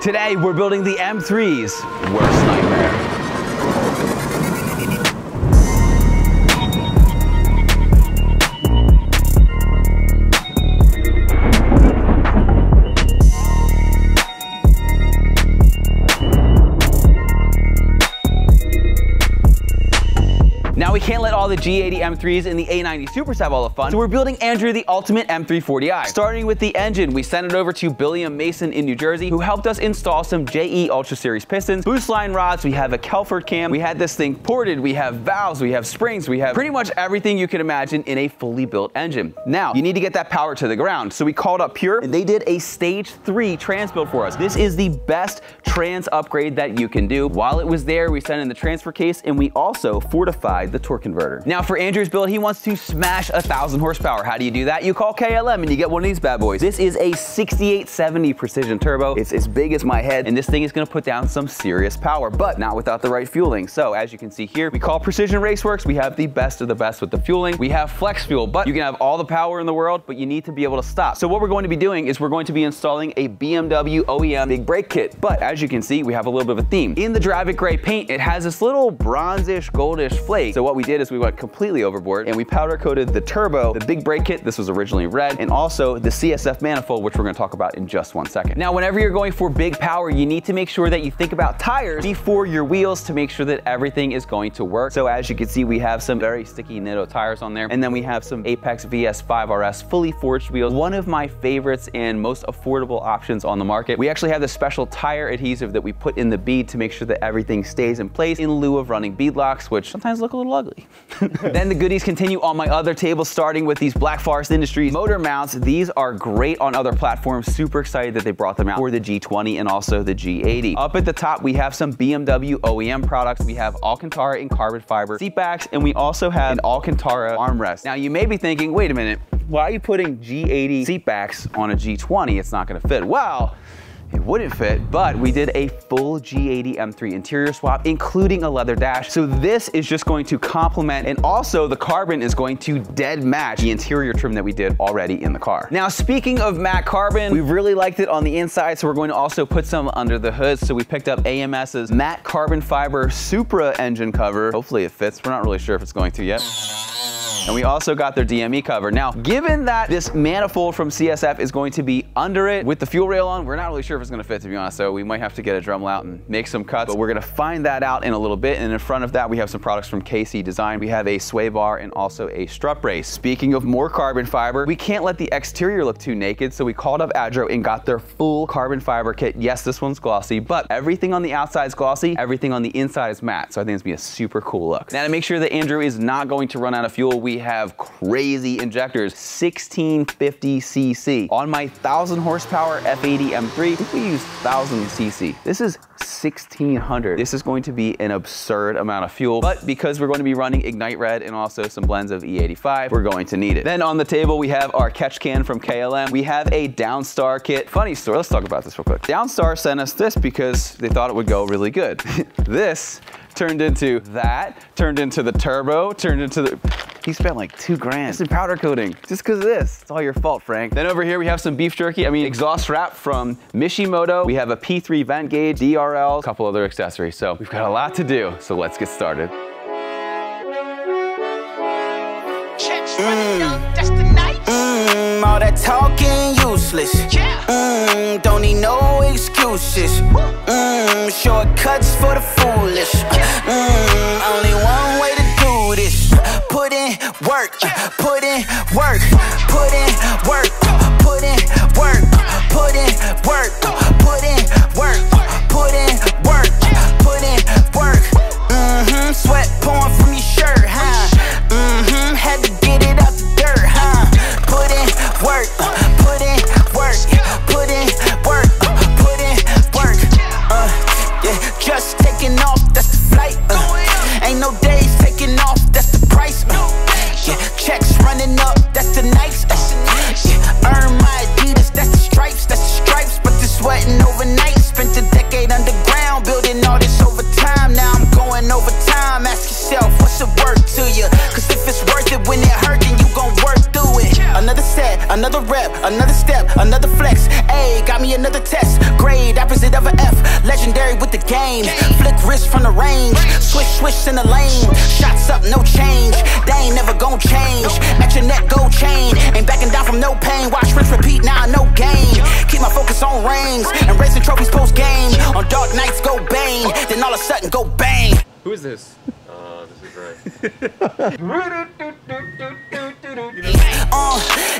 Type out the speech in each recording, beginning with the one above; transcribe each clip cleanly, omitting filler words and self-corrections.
Today, we're building the M3's worst nightmare. Now we can't let all the G80 M3s and the A90 Supers have all the fun, so we're building Andrew the ultimate M340i. Starting with the engine, we sent it over to Billy & Mason in New Jersey, who helped us install some JE Ultra Series pistons, boost line rods, we have a Kelford cam, we had this thing ported, we have valves, we have springs, we have pretty much everything you can imagine in a fully built engine. Now, you need to get that power to the ground, so we called up Pure, and they did a stage 3 trans build for us. This is the best trans upgrade that you can do. While it was there, we sent in the transfer case, and we also fortified the torque converter. Now for Andrew's build, he wants to smash 1,000 horsepower. How do you do that? You call KLM and you get one of these bad boys. This is a 6870 precision turbo. It's as big as my head, and this thing is gonna put down some serious power, but not without the right fueling. So as you can see here, we call Precision Raceworks. We have the best of the best with the fueling. We have flex fuel, but you can have all the power in the world, but you need to be able to stop. So what we're going to be doing is we're going to be installing a BMW OEM big brake kit. But as you can see, we have a little bit of a theme. In the Drive It Gray paint, it has this little bronzish, goldish flake. So what we did is we went completely overboard and we powder coated the turbo, the big brake kit, this was originally red, and also the CSF manifold, which we're gonna talk about in just one second. Now, whenever you're going for big power, you need to make sure that you think about tires before your wheels to make sure that everything is going to work. So as you can see, we have some very sticky Nitto tires on there, and then we have some Apex VS5 RS fully forged wheels, one of my favorites and most affordable options on the market. We actually have this special tire adhesive that we put in the bead to make sure that everything stays in place in lieu of running bead locks, which sometimes look a little ugly. Then the goodies continue on my other table, starting with these Black Forest Industries motor mounts. These are great on other platforms. Super excited that they brought them out for the G20 and also the G80. Up at the top, we have some BMW OEM products. We have Alcantara in carbon fiber seat backs, and we also have an Alcantara armrest. Now you may be thinking, wait a minute, why are you putting G80 seat backs on a G20? It's not gonna fit. Well, it wouldn't fit, but we did a full G80 M3 interior swap, including a leather dash. So this is just going to complement, and also the carbon is going to dead match the interior trim that we did already in the car. Now, speaking of matte carbon, we really liked it on the inside, so we're going to also put some under the hood. So we picked up AMS's matte carbon fiber Supra engine cover. Hopefully it fits. We're not really sure if it's going to yet. And we also got their DME cover. Now, given that this manifold from CSF is going to be under it with the fuel rail on, we're not really sure if it's gonna fit, to be honest, so we might have to get a Dremel out and make some cuts, but we're gonna find that out in a little bit. And in front of that, we have some products from KC Design. We have a sway bar and also a strut brace. Speaking of more carbon fiber, we can't let the exterior look too naked, so we called up Adro and got their full carbon fiber kit. Yes, this one's glossy, but everything on the outside is glossy, everything on the inside is matte, so I think it's gonna be a super cool look. Now, to make sure that Andrew is not going to run out of fuel, we have crazy injectors, 1650cc. On my 1,000 horsepower F80 M3, I think we used 1000cc. This is 1600. This is going to be an absurd amount of fuel, but because we're going to be running Ignite Red and also some blends of E85, we're going to need it. Then on the table, we have our catch can from KLM. We have a Downstar kit. Funny story, let's talk about this real quick. Downstar sent us this because they thought it would go really good. This turned into that, turned into the turbo, turned into the... He spent like $2 grand just in powder coating, just because of this. It's all your fault, Frank. Then over here, we have some beef jerky, exhaust wrap from Mishimoto. We have a P3 vent gauge, DRL, a couple other accessories. So we've got a lot to do, so let's get started. All that talking useless. Don't need no excuses. Shortcuts for the foolish. Only one way to do this. Put in work, put in work, put in work, put in work, put in work, put in work, put in work, put in work. Sweat pouring from your shirt, huh? Had to get it out the dirt, huh? Put in work, put in work, put in work, put in work. Yeah, just taking off, that's the flight. Ain't no days taking off, that's the price. Yeah, checks running up, that's the nice. Yeah, legendary with the game. Flick wrist from the range, swish, swish in the lane. Shots up, no change, they ain't never gon' change. At your neck, gold chain, ain't backing down from no pain. Watch rinse, repeat, now no gain. Keep my focus on rings, and racing trophies post-game. On dark nights, go bang, then all of a sudden, go bang. Who is this? This is right.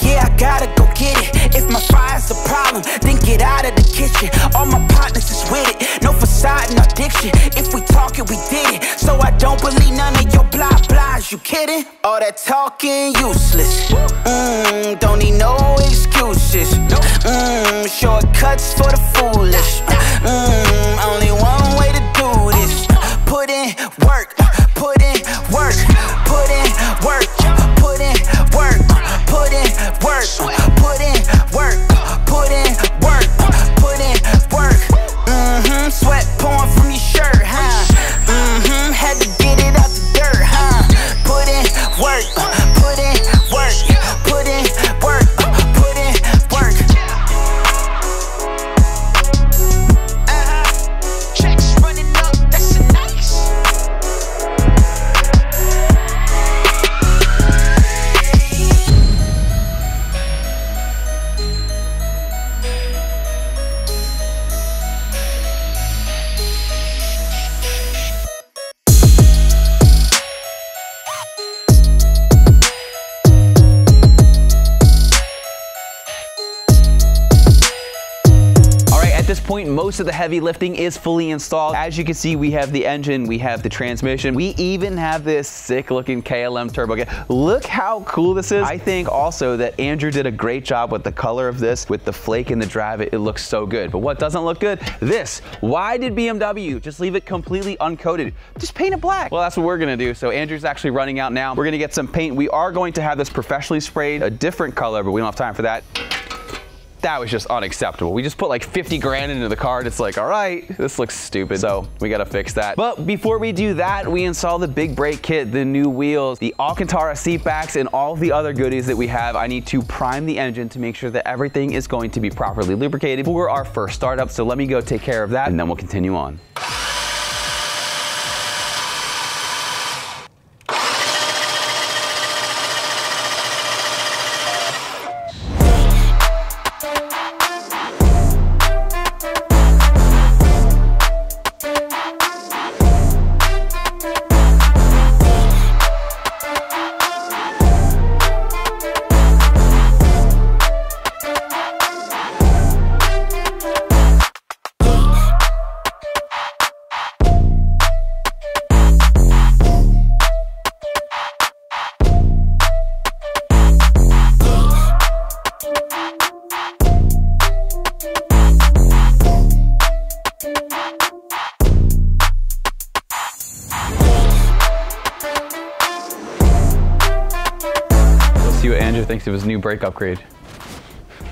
Yeah, I gotta go get it. If my fire's a problem, then get out of the kitchen. All my partners is with it, no facade, no diction. If we talk it, we did it. So I don't believe none of your blah blahs. You kidding? All that talking useless. Don't need no excuses. Shortcuts for the foolish. Only one way to do this. Put in work, put in work, put in work, put in work, put in work, put in work, put in work, put in work. Sweat pouring from your shirt, huh? Had to get it out the dirt, huh? Put in work, put in work, put in work, put in work. Checks running up, that's nice. At this point, most of the heavy lifting is fully installed. As you can see, we have the engine, we have the transmission. We even have this sick looking KLM turbo kit. Look how cool this is. I think also that Andrew did a great job with the color of this, with the flake and the drive. It looks so good. But what doesn't look good? This. Why did BMW just leave it completely uncoated? Just paint it black. Well, that's what we're gonna do. So Andrew's actually running out now. We're gonna get some paint. We are going to have this professionally sprayed, a different color, but we don't have time for that. That was just unacceptable. We just put like 50 grand into the car and it's like, all right, this looks stupid. So we gotta fix that. But before we do that, we install the big brake kit, the new wheels, the Alcantara seat backs, and all the other goodies that we have. I need to prime the engine to make sure that everything is going to be properly lubricated for our first startup. So let me go take care of that and then we'll continue on. See what Andrew thinks of his new brake upgrade.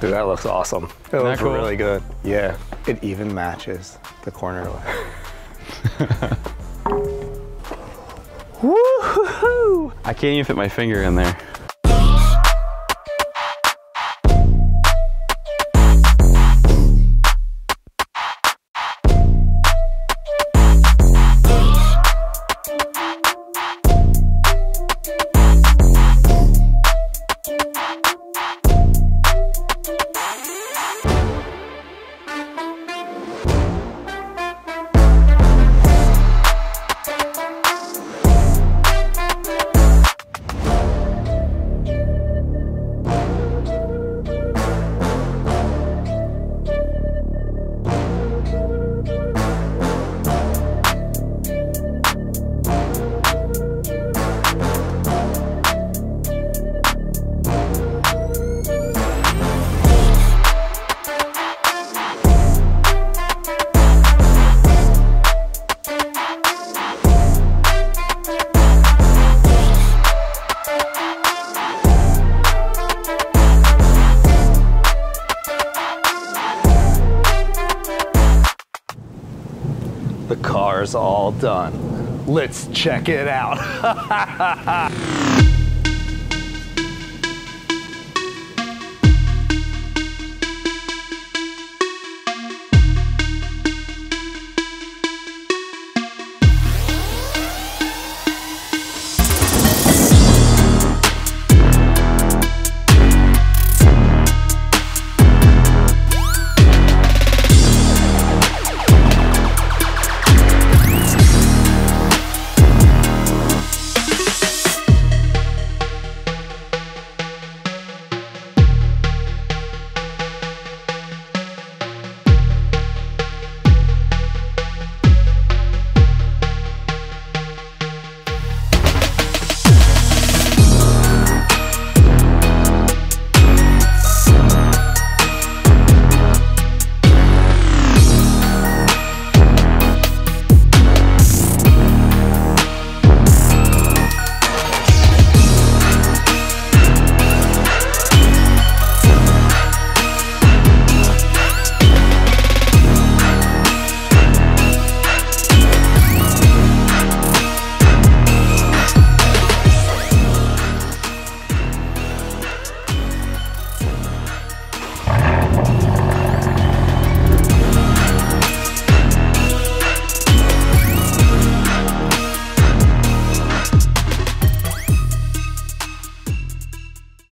Dude, that looks awesome. It looks cool? really good. Yeah, it even matches the corner light. Woo-hoo-hoo! I can't even fit my finger in there. The car's all done. Let's check it out.